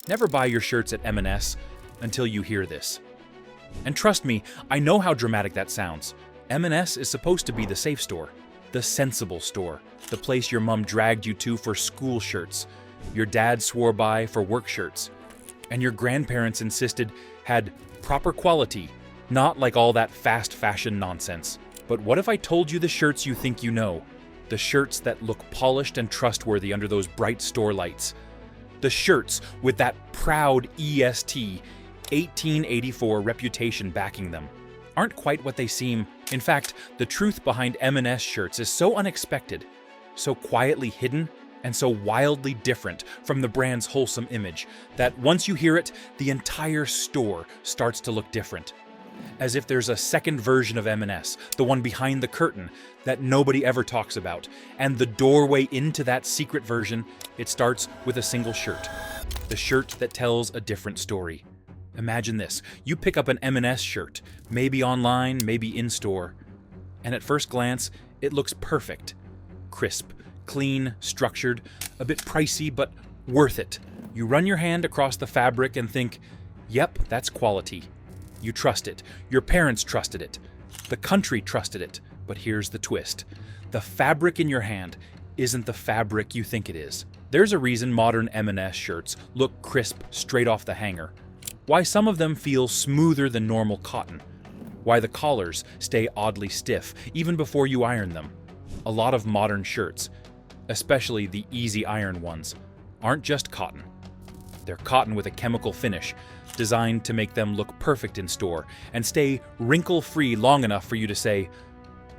Never buy your shirts at M&S until you hear this. And trust me, I know how dramatic that sounds. M&S is supposed to be the safe store, the sensible store, the place your mom dragged you to for school shirts, your dad swore by for work shirts, and your grandparents insisted had proper quality, not like all that fast fashion nonsense. But what if I told you the shirts you think you know? The shirts that look polished and trustworthy under those bright store lights. The shirts with that proud EST 1884 reputation backing them aren't quite what they seem. In fact, the truth behind M&S shirts is so unexpected, so quietly hidden, and so wildly different from the brand's wholesome image that once you hear it, the entire store starts to look different. As if there's a second version of M&S, the one behind the curtain that nobody ever talks about, and the doorway into that secret version, it starts with a single shirt. The shirt that tells a different story. Imagine this, you pick up an M&S shirt, maybe online, maybe in-store, and at first glance, it looks perfect. Crisp, clean, structured, a bit pricey, but worth it. You run your hand across the fabric and think, yep, that's quality. You trust it. Your parents trusted it. The country trusted it. But here's the twist. The fabric in your hand isn't the fabric you think it is. There's a reason modern M&S shirts look crisp straight off the hanger. Why some of them feel smoother than normal cotton. Why the collars stay oddly stiff even before you iron them. A lot of modern shirts, especially the easy iron ones, aren't just cotton. They're cotton with a chemical finish, designed to make them look perfect in store and stay wrinkle-free long enough for you to say,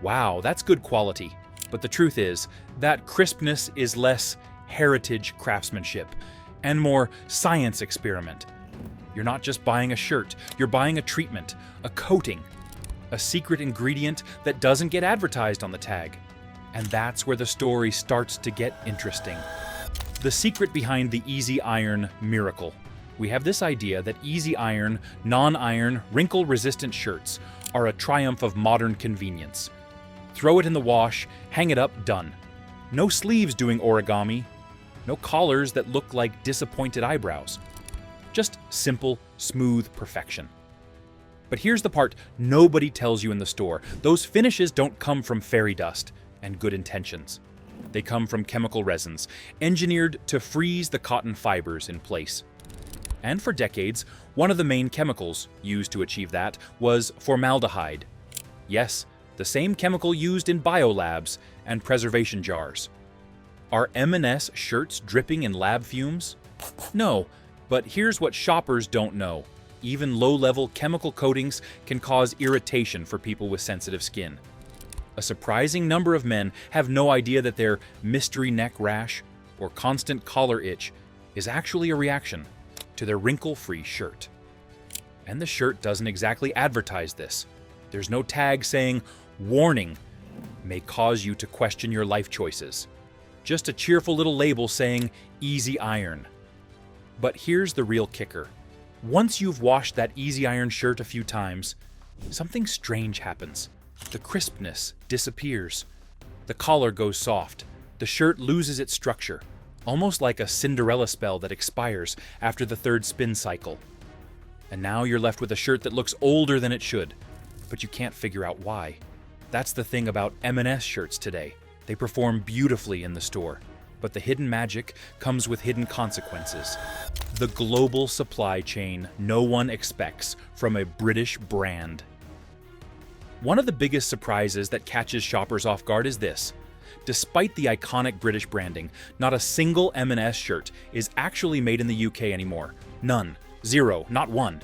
wow, that's good quality. But the truth is, that crispness is less heritage craftsmanship and more science experiment. You're not just buying a shirt, you're buying a treatment, a coating, a secret ingredient that doesn't get advertised on the tag. And that's where the story starts to get interesting. The secret behind the Easy Iron miracle. We have this idea that easy iron, non-iron, wrinkle-resistant shirts are a triumph of modern convenience. Throw it in the wash, hang it up, done. No sleeves doing origami, no collars that look like disappointed eyebrows. Just simple, smooth perfection. But here's the part nobody tells you in the store. Those finishes don't come from fairy dust and good intentions. They come from chemical resins, engineered to freeze the cotton fibers in place. And for decades, one of the main chemicals used to achieve that was formaldehyde. Yes, the same chemical used in biolabs and preservation jars. Are M&S shirts dripping in lab fumes? No, but here's what shoppers don't know. Even low-level chemical coatings can cause irritation for people with sensitive skin. A surprising number of men have no idea that their mystery neck rash or constant collar itch is actually a reaction to their wrinkle-free shirt. And the shirt doesn't exactly advertise this. There's no tag saying, "Warning, may cause you to question your life choices." Just a cheerful little label saying, "Easy Iron." But here's the real kicker. Once you've washed that Easy Iron shirt a few times, something strange happens. The crispness disappears. The collar goes soft. The shirt loses its structure, almost like a Cinderella spell that expires after the third spin cycle. And now you're left with a shirt that looks older than it should, but you can't figure out why. That's the thing about M&S shirts today. They perform beautifully in the store, but the hidden magic comes with hidden consequences. The global supply chain no one expects from a British brand. One of the biggest surprises that catches shoppers off guard is this. Despite the iconic British branding, not a single M&S shirt is actually made in the UK anymore. None. Zero. Not one.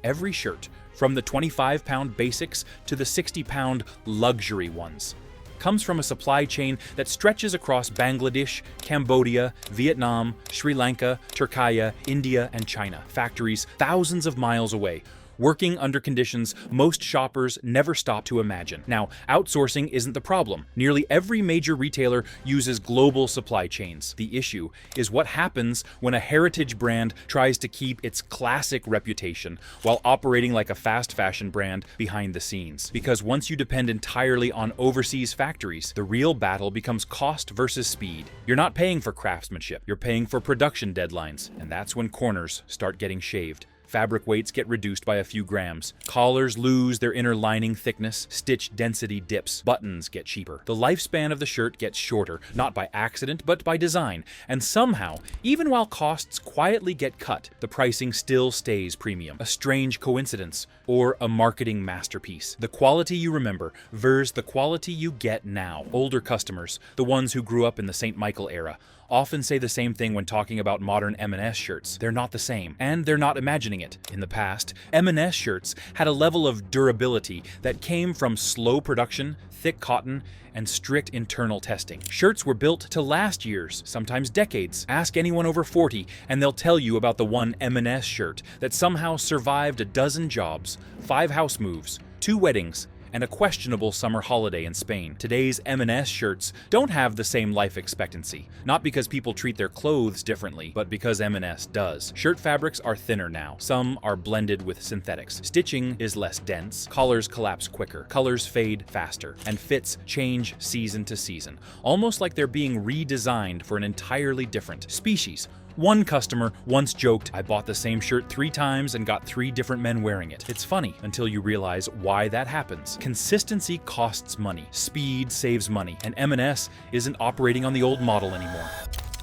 Every shirt, from the 25-pound basics to the 60-pound luxury ones, comes from a supply chain that stretches across Bangladesh, Cambodia, Vietnam, Sri Lanka, Turkey, India, and China. Factories thousands of miles away, working under conditions most shoppers never stop to imagine. Now, outsourcing isn't the problem. Nearly every major retailer uses global supply chains. The issue is what happens when a heritage brand tries to keep its classic reputation while operating like a fast fashion brand behind the scenes. Because once you depend entirely on overseas factories, the real battle becomes cost versus speed. You're not paying for craftsmanship, you're paying for production deadlines, and that's when corners start getting shaved. Fabric weights get reduced by a few grams. Collars lose their inner lining thickness. Stitch density dips. Buttons get cheaper. The lifespan of the shirt gets shorter, not by accident, but by design. And somehow, even while costs quietly get cut, the pricing still stays premium. A strange coincidence, or a marketing masterpiece. The quality you remember versus the quality you get now. Older customers, the ones who grew up in the St. Michael era, often say the same thing when talking about modern M&S shirts. They're not the same, and they're not imagining it. In the past, M&S shirts had a level of durability that came from slow production, thick cotton, and strict internal testing. Shirts were built to last years, sometimes decades. Ask anyone over 40, and they'll tell you about the one M&S shirt that somehow survived a dozen jobs, 5 house moves, 2 weddings, and a questionable summer holiday in Spain. Today's M&S shirts don't have the same life expectancy, not because people treat their clothes differently, but because M&S does. Shirt fabrics are thinner now. Some are blended with synthetics. Stitching is less dense, collars collapse quicker, colors fade faster, and fits change season to season, almost like they're being redesigned for an entirely different species. One customer once joked, "I bought the same shirt 3 times and got 3 different men wearing it." It's funny until you realize why that happens. Consistency costs money, speed saves money, and M&S isn't operating on the old model anymore.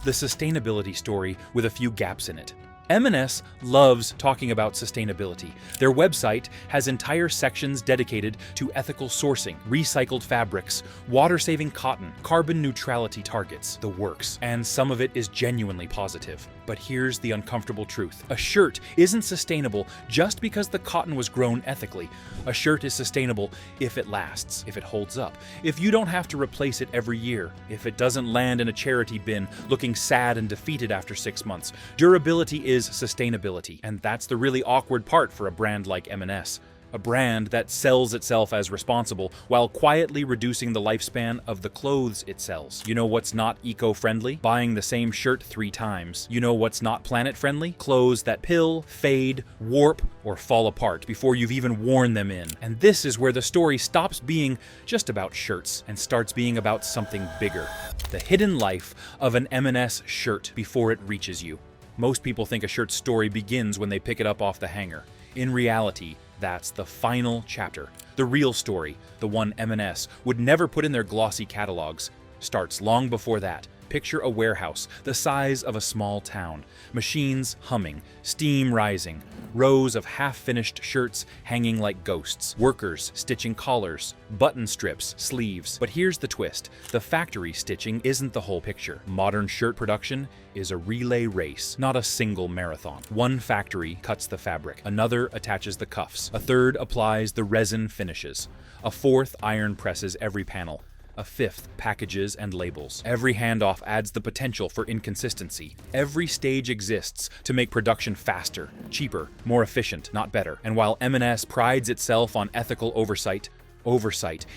The sustainability story with a few gaps in it. M&S loves talking about sustainability. Their website has entire sections dedicated to ethical sourcing, recycled fabrics, water-saving cotton, carbon neutrality targets, the works. And some of it is genuinely positive. But here's the uncomfortable truth. A shirt isn't sustainable just because the cotton was grown ethically. A shirt is sustainable if it lasts, if it holds up, if you don't have to replace it every year, if it doesn't land in a charity bin looking sad and defeated after 6 months. Durability is sustainability, and that's the really awkward part for a brand like M&S. A brand that sells itself as responsible while quietly reducing the lifespan of the clothes it sells. You know what's not eco-friendly? Buying the same shirt 3 times. You know what's not planet-friendly? Clothes that pill, fade, warp, or fall apart before you've even worn them in. And this is where the story stops being just about shirts and starts being about something bigger. The hidden life of an M&S shirt before it reaches you. Most people think a shirt's story begins when they pick it up off the hanger. In reality, that's the final chapter. The real story, the one M&S would never put in their glossy catalogs, starts long before that. Picture a warehouse the size of a small town. Machines humming, steam rising, rows of half-finished shirts hanging like ghosts, workers stitching collars, button strips, sleeves. But here's the twist. The factory stitching isn't the whole picture. Modern shirt production is a relay race, not a single marathon. One factory cuts the fabric, another attaches the cuffs, a third applies the resin finishes, a fourth iron presses every panel, a fifth packages and labels. Every handoff adds the potential for inconsistency. Every stage exists to make production faster, cheaper, more efficient, not better. And while M&S prides itself on ethical oversight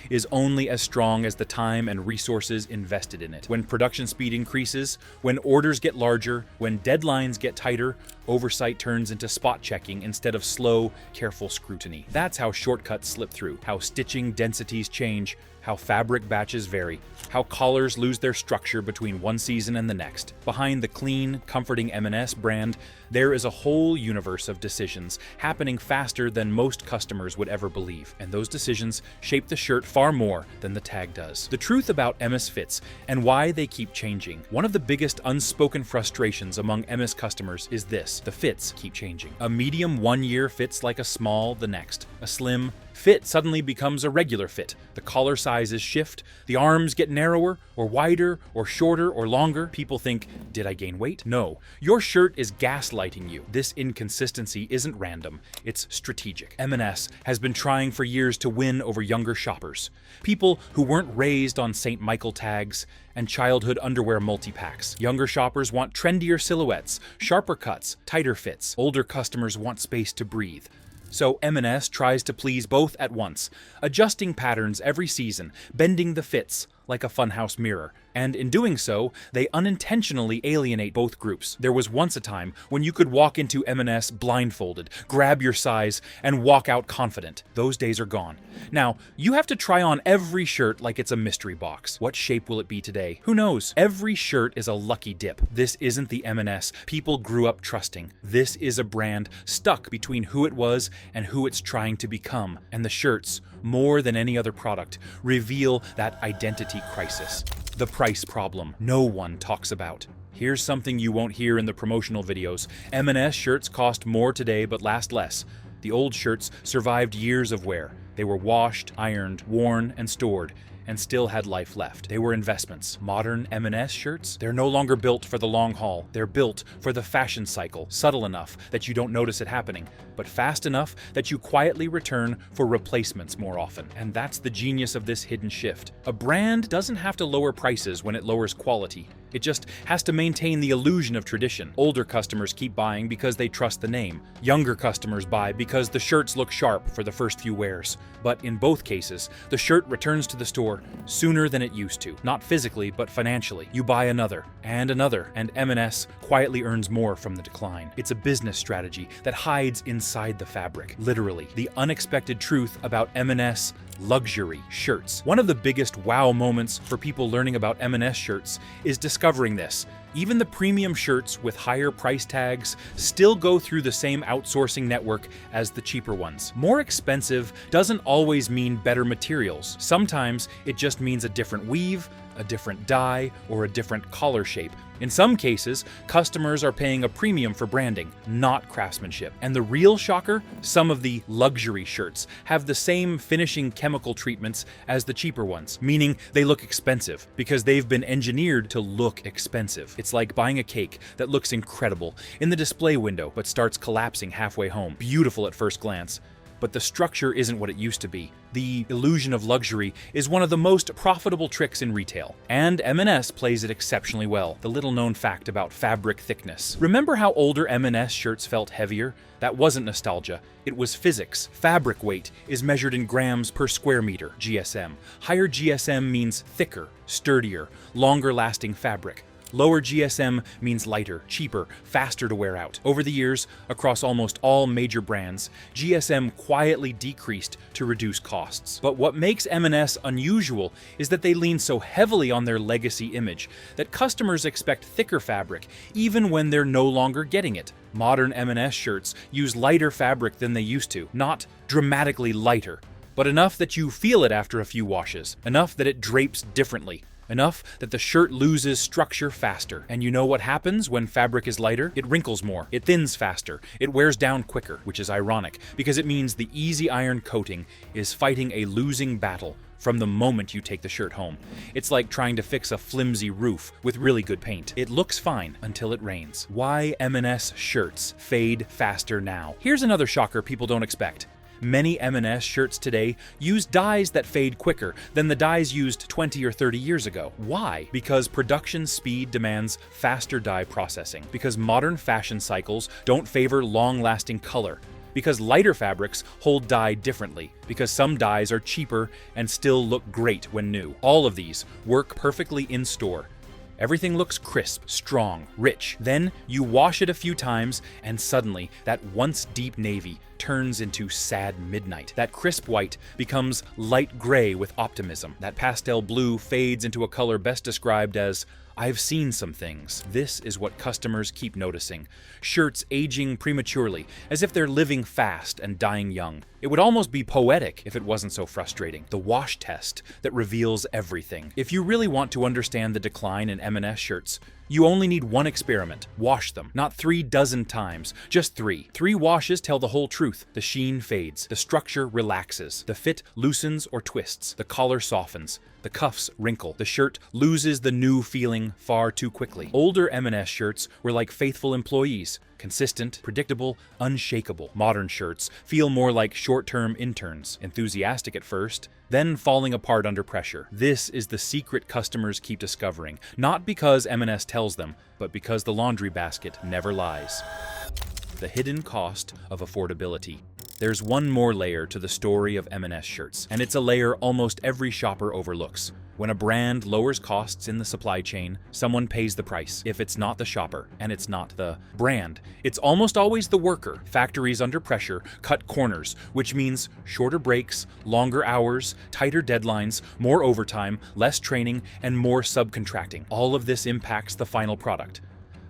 is only as strong as the time and resources invested in it. When production speed increases, when orders get larger, when deadlines get tighter, oversight turns into spot checking instead of slow, careful scrutiny. That's how shortcuts slip through, how stitching densities change, how fabric batches vary, how collars lose their structure between one season and the next. Behind the clean, comforting M&S brand, there is a whole universe of decisions happening faster than most customers would ever believe, and those decisions shape the shirt far more than the tag does. The truth about MS fits and why they keep changing. One of the biggest unspoken frustrations among MS customers is this: the fits keep changing. A medium one year fits like a small the next. A slim fit suddenly becomes a regular fit. The collar sizes shift, the arms get narrower or wider or shorter or longer. People think, did I gain weight? No, your shirt is gaslighting you. This inconsistency isn't random, it's strategic. M&S has been trying for years to win over younger shoppers. People who weren't raised on St. Michael tags and childhood underwear multi-packs. Younger shoppers want trendier silhouettes, sharper cuts, tighter fits. Older customers want space to breathe. So M&S tries to please both at once, adjusting patterns every season, bending the fits like a funhouse mirror. And in doing so, they unintentionally alienate both groups. There was once a time when you could walk into M&S blindfolded, grab your size, and walk out confident. Those days are gone. Now, you have to try on every shirt like it's a mystery box. What shape will it be today? Who knows? Every shirt is a lucky dip. This isn't the M&S people grew up trusting. This is a brand stuck between who it was and who it's trying to become. And the shirts, more than any other product, reveal that identity crisis. The price problem no one talks about. Here's something you won't hear in the promotional videos. M&S shirts cost more today but last less. The old shirts survived years of wear. They were washed, ironed, worn, and stored, and still had life left. They were investments. Modern M&S shirts, they're no longer built for the long haul. They're built for the fashion cycle, subtle enough that you don't notice it happening, but fast enough that you quietly return for replacements more often. And that's the genius of this hidden shift. A brand doesn't have to lower prices when it lowers quality. It just has to maintain the illusion of tradition. Older customers keep buying because they trust the name. Younger customers buy because the shirts look sharp for the first few wears. But in both cases, the shirt returns to the store sooner than it used to. Not physically, but financially. You buy another, and M&S quietly earns more from the decline. It's a business strategy that hides inside the fabric. Literally, the unexpected truth about M&S luxury shirts. One of the biggest wow moments for people learning about M&S shirts is discovering this. Even the premium shirts with higher price tags still go through the same outsourcing network as the cheaper ones. More expensive doesn't always mean better materials. Sometimes it just means a different weave, a different dye, or a different collar shape. In some cases, customers are paying a premium for branding, not craftsmanship. And the real shocker? Some of the luxury shirts have the same finishing chemical treatments as the cheaper ones, meaning they look expensive because they've been engineered to look expensive. It's like buying a cake that looks incredible in the display window but starts collapsing halfway home. Beautiful at first glance, but the structure isn't what it used to be. The illusion of luxury is one of the most profitable tricks in retail, and M&S plays it exceptionally well. The little-known fact about fabric thickness. Remember how older M&S shirts felt heavier? That wasn't nostalgia, it was physics. Fabric weight is measured in grams per square meter, GSM. Higher GSM means thicker, sturdier, longer-lasting fabric. Lower GSM means lighter, cheaper, faster to wear out. Over the years, across almost all major brands, GSM quietly decreased to reduce costs. But what makes M&S unusual is that they lean so heavily on their legacy image that customers expect thicker fabric even when they're no longer getting it. Modern M&S shirts use lighter fabric than they used to, not dramatically lighter, but enough that you feel it after a few washes, enough that it drapes differently. Enough that the shirt loses structure faster. And you know what happens when fabric is lighter? It wrinkles more, it thins faster, it wears down quicker, which is ironic because it means the easy iron coating is fighting a losing battle from the moment you take the shirt home. It's like trying to fix a flimsy roof with really good paint. It looks fine until it rains. Why M&S shirts fade faster now? Here's another shocker people don't expect. Many M&S shirts today use dyes that fade quicker than the dyes used 20 or 30 years ago. Why? Because production speed demands faster dye processing. Because modern fashion cycles don't favor long-lasting color. Because lighter fabrics hold dye differently. Because some dyes are cheaper and still look great when new. All of these work perfectly in store. Everything looks crisp, strong, rich. Then you wash it a few times and suddenly that once deep navy turns into sad midnight. That crisp white becomes light gray with optimism. That pastel blue fades into a color best described as I've seen some things. This is what customers keep noticing. Shirts aging prematurely, as if they're living fast and dying young. It would almost be poetic if it wasn't so frustrating. The wash test that reveals everything. If you really want to understand the decline in M&S shirts, you only need one experiment. Wash them. Not 3 dozen times, just 3. 3 washes tell the whole truth. The sheen fades. The structure relaxes. The fit loosens or twists. The collar softens. The cuffs wrinkle. The shirt loses the new feeling far too quickly. Older M&S shirts were like faithful employees. Consistent, predictable, unshakable. Modern shirts feel more like short-term interns, enthusiastic at first, then falling apart under pressure. This is the secret customers keep discovering, not because M&S tells them, but because the laundry basket never lies. The hidden cost of affordability. There's one more layer to the story of M&S shirts, and it's a layer almost every shopper overlooks. When a brand lowers costs in the supply chain, someone pays the price. If it's not the shopper, and it's not the brand, it's almost always the worker. Factories under pressure cut corners, which means shorter breaks, longer hours, tighter deadlines, more overtime, less training, and more subcontracting. All of this impacts the final product.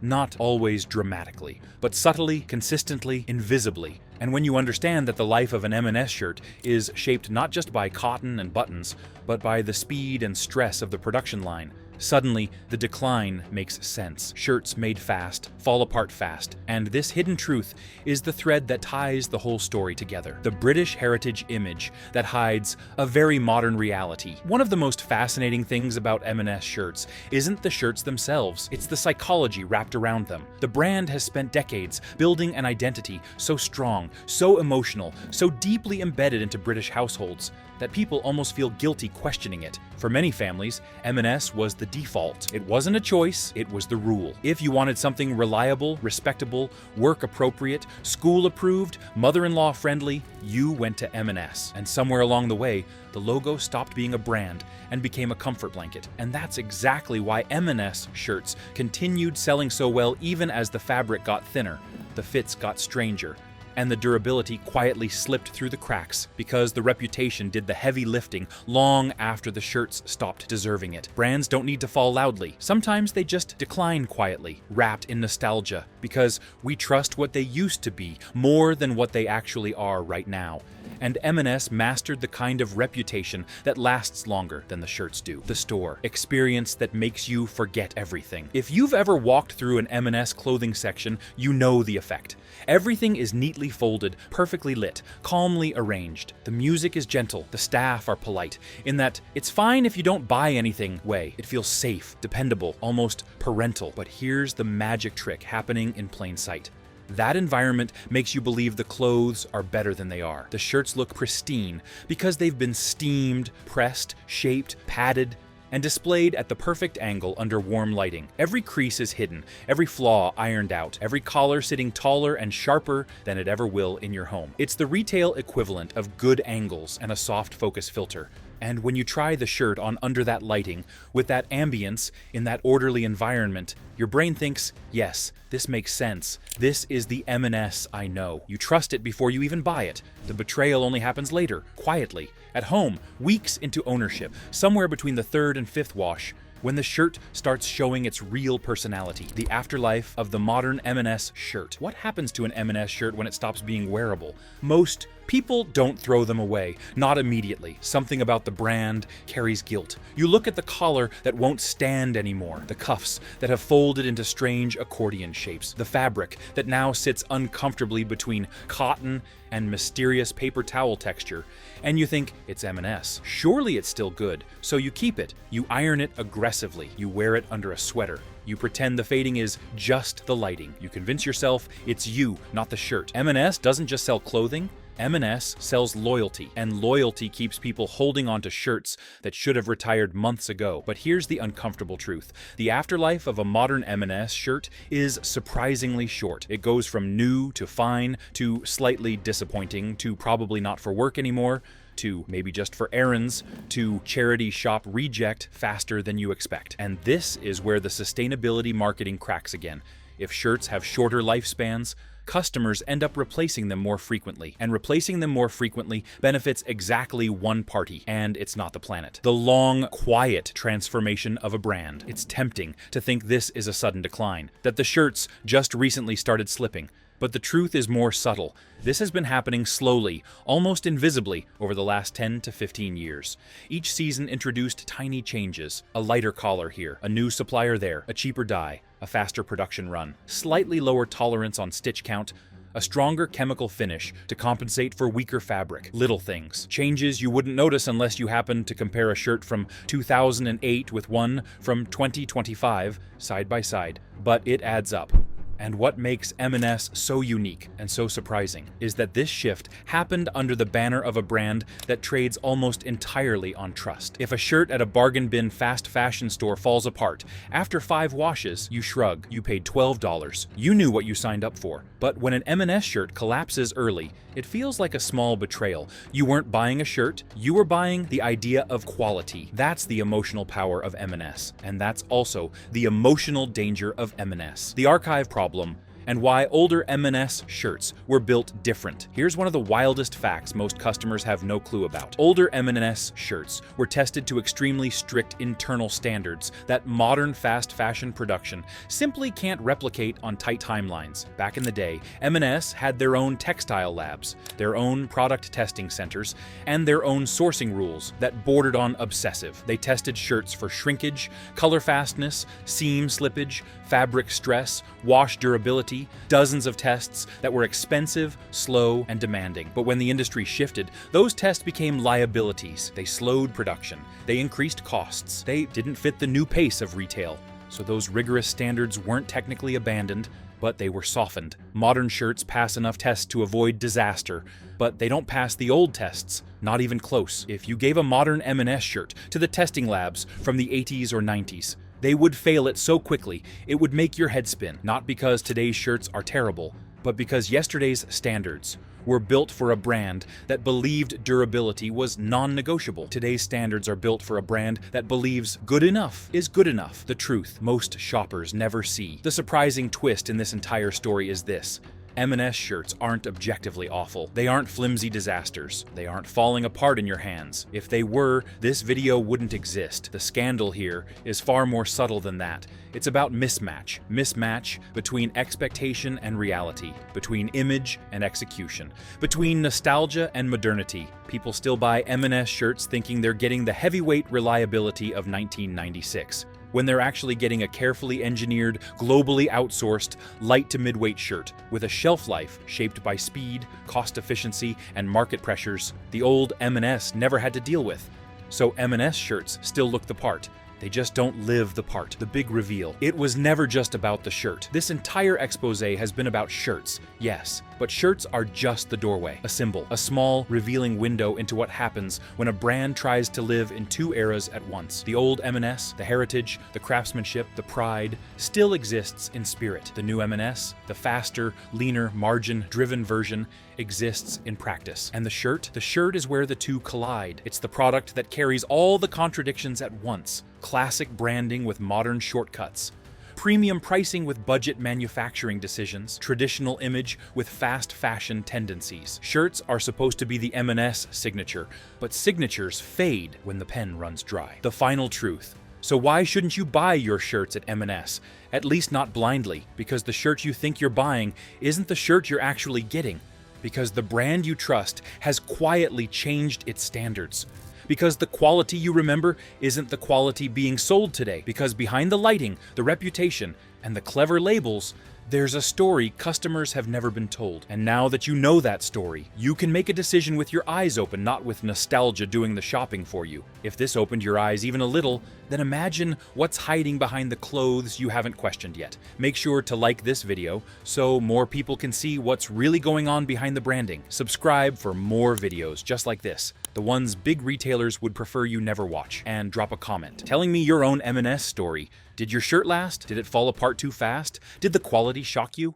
Not always dramatically, but subtly, consistently, invisibly. And when you understand that the life of an M&S shirt is shaped not just by cotton and buttons, but by the speed and stress of the production line, suddenly the decline makes sense. Shirts made fast fall apart fast, and this hidden truth is the thread that ties the whole story together. The British heritage image that hides a very modern reality. One of the most fascinating things about M&S shirts isn't the shirts themselves, it's the psychology wrapped around them. The brand has spent decades building an identity so strong, so emotional, so deeply embedded into British households that people almost feel guilty questioning it. For many families, M&S was the default. It wasn't a choice, it was the rule. If you wanted something reliable, respectable, work-appropriate, school-approved, mother-in-law friendly, you went to M&S. And somewhere along the way, the logo stopped being a brand and became a comfort blanket. And that's exactly why M&S shirts continued selling so well even as the fabric got thinner, the fits got stranger, and the durability quietly slipped through the cracks because the reputation did the heavy lifting long after the shirts stopped deserving it. Brands don't need to fall loudly. Sometimes they just decline quietly, wrapped in nostalgia, because we trust what they used to be more than what they actually are right now. And M&S mastered the kind of reputation that lasts longer than the shirts do. The store. Experience that makes you forget everything. If you've ever walked through an M&S clothing section, you know the effect. Everything is neatly folded, perfectly lit, calmly arranged. The music is gentle, the staff are polite, in that it's fine if you don't buy anything way. It feels safe, dependable, almost parental. But here's the magic trick happening in plain sight. That environment makes you believe the clothes are better than they are. The shirts look pristine because they've been steamed, pressed, shaped, padded, and displayed at the perfect angle under warm lighting. Every crease is hidden, every flaw ironed out, every collar sitting taller and sharper than it ever will in your home. It's the retail equivalent of good angles and a soft focus filter. And when you try the shirt on under that lighting, with that ambience, in that orderly environment, your brain thinks, yes, this makes sense. This is the M&S I know. You trust it before you even buy it. The betrayal only happens later, quietly, at home, weeks into ownership, somewhere between the third and fifth wash, when the shirt starts showing its real personality. The afterlife of the modern M&S shirt. What happens to an M&S shirt when it stops being wearable? Most people don't throw them away, not immediately. Something about the brand carries guilt. You look at the collar that won't stand anymore, the cuffs that have folded into strange accordion shapes, the fabric that now sits uncomfortably between cotton and mysterious paper towel texture, and you think, it's M&S. Surely it's still good, so you keep it. You iron it aggressively. You wear it under a sweater. You pretend the fading is just the lighting. You convince yourself it's you, not the shirt. M&S doesn't just sell clothing. M&S sells loyalty, and loyalty keeps people holding on to shirts that should have retired months ago. But here's the uncomfortable truth. The afterlife of a modern M&S shirt is surprisingly short. It goes from new to fine to slightly disappointing to probably not for work anymore to maybe just for errands to charity shop reject faster than you expect. And this is where the sustainability marketing cracks again. If shirts have shorter lifespans, customers end up replacing them more frequently, and replacing them more frequently benefits exactly one party, and it's not the planet. The long, quiet transformation of a brand. It's tempting to think this is a sudden decline, that the shirts just recently started slipping. But the truth is more subtle. This has been happening slowly, almost invisibly, over the last 10 to 15 years. Each season introduced tiny changes. A lighter collar here, a new supplier there, a cheaper dye, a faster production run, slightly lower tolerance on stitch count, a stronger chemical finish to compensate for weaker fabric. Little things. Changes you wouldn't notice unless you happen to compare a shirt from 2008 with one from 2025 side by side. But it adds up. And what makes M&S so unique and so surprising is that this shift happened under the banner of a brand that trades almost entirely on trust. If a shirt at a bargain bin fast fashion store falls apart, after 5 washes, you shrug. You paid $12. You knew what you signed up for. But when an M&S shirt collapses early, it feels like a small betrayal. You weren't buying a shirt, you were buying the idea of quality. That's the emotional power of M&S, and that's also the emotional danger of M&S. The archive problem, and why older M&S shirts were built different. Here's one of the wildest facts most customers have no clue about. Older M&S shirts were tested to extremely strict internal standards that modern fast fashion production simply can't replicate on tight timelines. Back in the day, M&S had their own textile labs, their own product testing centers, and their own sourcing rules that bordered on obsessive. They tested shirts for shrinkage, color fastness, seam slippage, fabric stress, wash durability, dozens of tests that were expensive, slow, and demanding. But when the industry shifted, those tests became liabilities. They slowed production. They increased costs. They didn't fit the new pace of retail. So those rigorous standards weren't technically abandoned, but they were softened. Modern shirts pass enough tests to avoid disaster, but they don't pass the old tests, not even close. If you gave a modern M&S shirt to the testing labs from the 80s or 90s, they would fail it so quickly, it would make your head spin. Not because today's shirts are terrible, but because yesterday's standards were built for a brand that believed durability was non-negotiable. Today's standards are built for a brand that believes good enough is good enough. The truth most shoppers never see. The surprising twist in this entire story is this. M&S shirts aren't objectively awful. They aren't flimsy disasters. They aren't falling apart in your hands. If they were, this video wouldn't exist. The scandal here is far more subtle than that. It's about mismatch. Mismatch between expectation and reality, between image and execution, between nostalgia and modernity. People still buy M&S shirts thinking they're getting the heavyweight reliability of 1996. When they're actually getting a carefully engineered, globally outsourced, light to midweight shirt with a shelf life shaped by speed, cost efficiency, and market pressures the old M&S never had to deal with. So M&S shirts still look the part. They just don't live the part. The big reveal. It was never just about the shirt. This entire expose has been about shirts, yes, but shirts are just the doorway, a symbol, a small, revealing window into what happens when a brand tries to live in 2 eras at once. The old M&S, the heritage, the craftsmanship, the pride, still exists in spirit. The new M&S, the faster, leaner, margin-driven version, exists in practice. And the shirt is where the two collide. It's the product that carries all the contradictions at once. Classic branding with modern shortcuts. Premium pricing with budget manufacturing decisions, traditional image with fast fashion tendencies. Shirts are supposed to be the M&S signature, but signatures fade when the pen runs dry. The final truth. So why shouldn't you buy your shirts at M&S? At least not blindly, because the shirt you think you're buying isn't the shirt you're actually getting. Because the brand you trust has quietly changed its standards. Because the quality you remember isn't the quality being sold today. Because behind the lighting, the reputation, and the clever labels, there's a story customers have never been told. And now that you know that story, you can make a decision with your eyes open, not with nostalgia doing the shopping for you. If this opened your eyes even a little, then imagine what's hiding behind the clothes you haven't questioned yet. Make sure to like this video so more people can see what's really going on behind the branding. Subscribe for more videos just like this, the ones big retailers would prefer you never watch. And drop a comment telling me your own M&S story. Did your shirt last? Did it fall apart too fast? Did the quality shock you?